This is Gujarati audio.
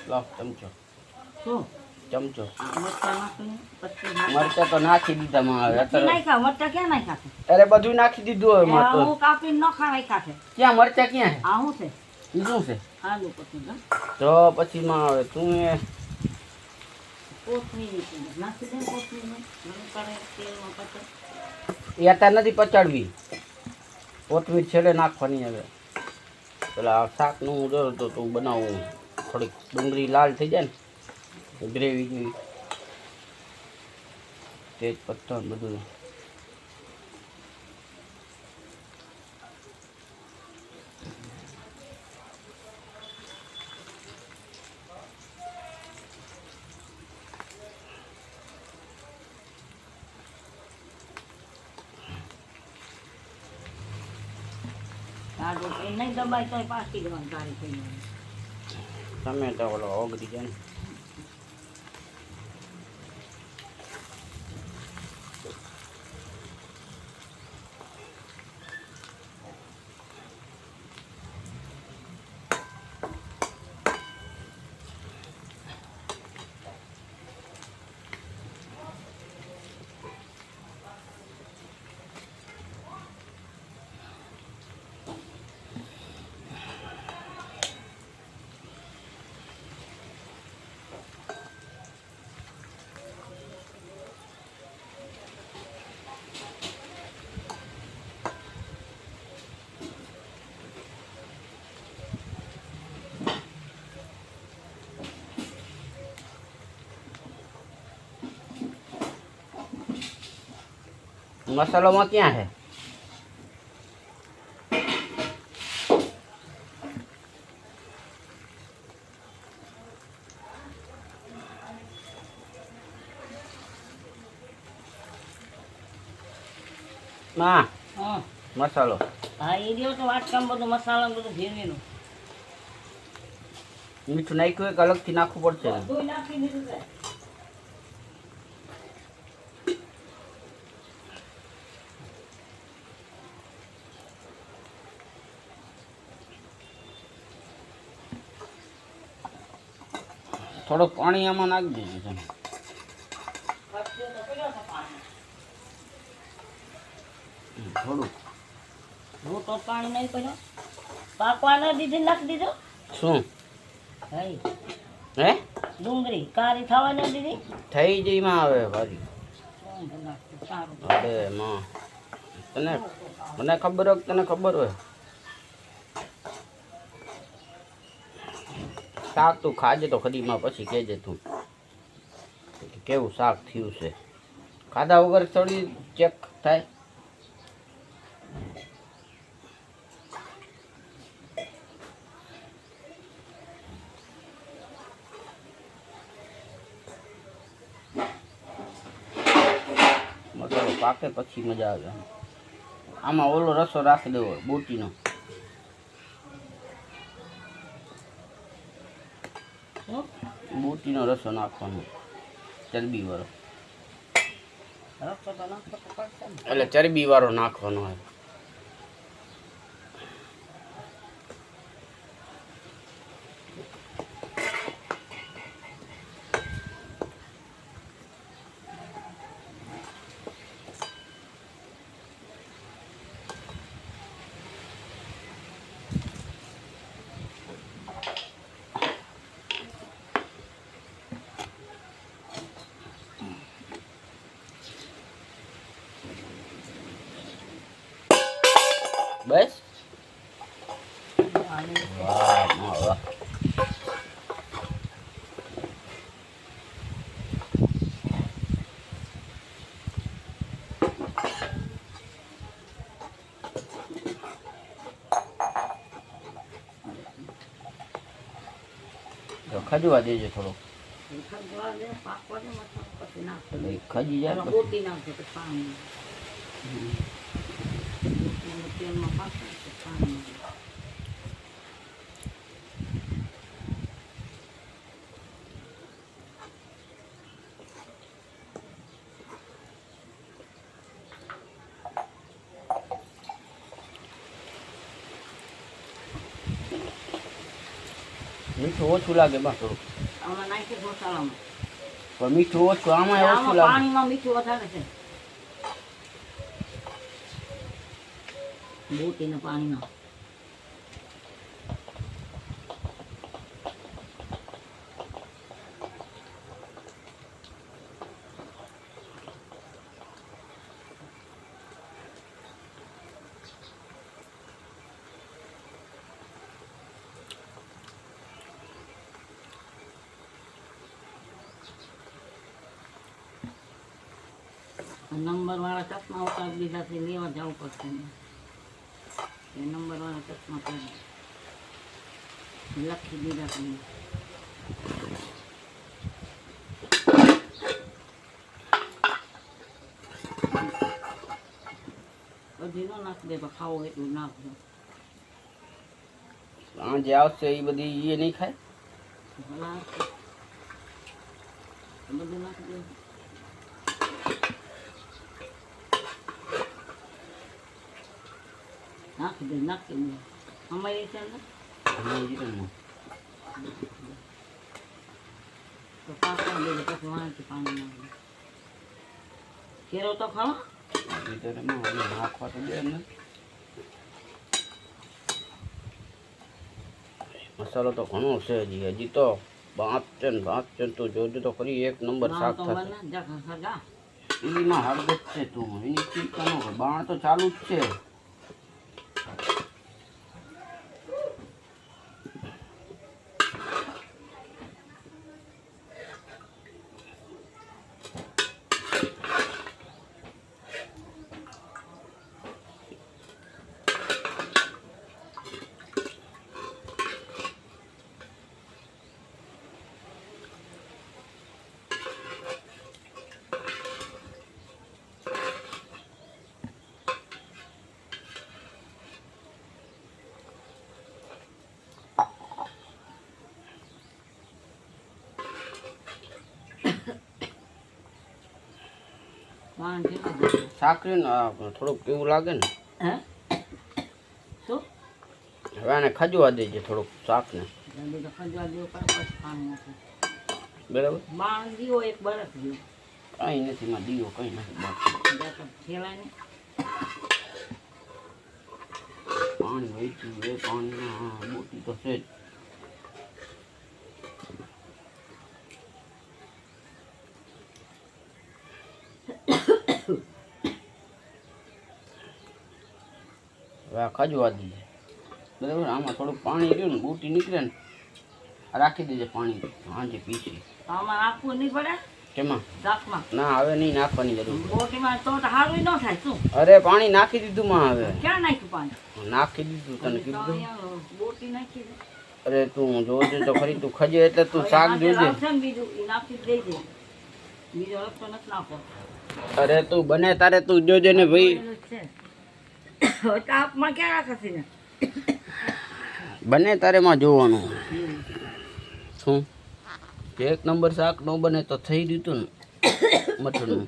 લો ચમચો શું ચમચો મરચાં નાખીને પછી મરચા તો નાખી દીધા માં હવે નથી નાખ્યા મરચાં ક્યાં નાખ્યા છે અરે બધું નાખી દીધું હવે માં તો હું કાપીને નખા નાખ્યા છે ક્યાં મરચા ક્યાં હે આ શું છે ઈ શું છે આલુ પછી તો પછી માં હવે તું એ કોથમીર નાખી દે કોથમીર મને કરે તેલમાં પછી એ અત્યારે નથી પચાડવી કોથમીર છેલ્લે નાખવાની હવે પેલા શાકનું હું જોયું તો તું બનાવું થોડીક ડુંગળી લાલ થઈ જાય ને ગ્રેવી જેવી તેજ પત્તા બધું નહીં દબાય તો પાછી દેવાનું ગાડી થઈ જાય ટમેટા ઓલો ઓગળી જાય ને મસાલોમાં ક્યાં છે માં હા મસાલો હા એ રહ્યો તો વાટકામાં બધું મસાલા બધું ભેરવેલું મીઠું નાખ્યું એક અલગથી નાખવું પડશે ને બધું નાખી દીધું છે થોડુંક પાણી આમાં નાખી દેજો છે થોડુંક હું તો પાણી નહીં કર્યો પાકવા ન દીધી નાખી દીધો શું હઈ હે ડુંગળી કારી થવા ન દીધી થઈ જઈ માં આવે ભારી સારું અરે માં તને મને ખબર હોય તને ખબર હોય શાક તું ખાજે તો ખરીમાં પછી કહેજે તું કે કેવું શાક થયું છે ખાધા વગર થોડી ચેક થાય મસાલો પાકે પછી મજા આવે આમાં ઓલો રસો રાખી દેવો બોટીનો બોટીનો રસો નાખવાનો ચરબી વાળો રસ્તો તો નાખવો તો પડશે ને એટલે ચરબી વાળો નાખવાનો હોય બસ વાહ વાહ ખજવા દેજો થોડું ખજી જાય બોટી નાખજો તો પાણી તેલમાં પાકે તો પાણી મીઠું ઓછું લાગે બસ થોડું આમાં નાખીએ મસાલામાં. પણ મીઠું ઓછું આમાં ઓછું આમાં લાગે. પાણીમાં મીઠું વધારે છે. બોટીના પાણીમાં. નંબરવાળા ચશ્મા ઉતારી દીધા છે, લેવા જવું પડશે ને. એ નંબરવાળા ચશ્મા પહેરી લખી દીધા છે. બધી ન નાખી દે, પણ ખાવું એટલું નાખજો. જે આવશે એ બધી એ નહીં ખાય. ભલા બધું નાખી દે. નાખી દે, નાખી દે. અમારી છે ને તો પાકવા દે, પછી વાંચી પાણી નાખે. કેરો તો ખાવા નાખવા તો દે ને. મસાલો તો ઘણો છે હજી તો ભાંચન તું જોજો તો ખરી એક નંબર શાક થશે. એમાં હળગત છે તું એની ચિંતા ન કર, બાણ તો ચાલુ જ છે. સાકરી થોડુંક એવું લાગે ને. શું હવે આને ખજવા દેજે થોડુંક શાકને. ખજવા દેવું પડે, પછી પાણી નાખે. બરાબર. બાણ દીવો એક બરફ દીવો કઈ નથી માં દીવો કઈ નથી. ફેલાય ને પાણી વહીતું એ પાણી મોટી તો છે જ. હવે આ ખજવા દીધે બરાબર. આમાં થોડુંક પાણી રહ્યું ને બૂટી નીકળે ને રાખી દેજે પાણી હાંજે પીસી. આમાં નાખવું નહીં પડે કેમાં? શાકમાં. ના હવે નહીં નાખવાની જરૂર. બોટીમાં તો સારું ન થાય. શું અરે પાણી નાખી દીધું માં. હવે ક્યાં નાખ્યું પાણી? નાખી દીધું તને કીધું. બોટી નાખી. અરે તું જોજે તો ખરી, તું ખજે એટલે તું શાક જોજે. બીજું એ નાખી દઈ દે, બીજો રસ્તો નથી નાખો. અરે તું બને તારે તું જોજે ને ભાઈ. તાપમાં ક્યાં રાખશે ને બને તારે માં જોવાનું. શું એક નંબર શાક ન બને તો થઈ દીધું ને મટરનું.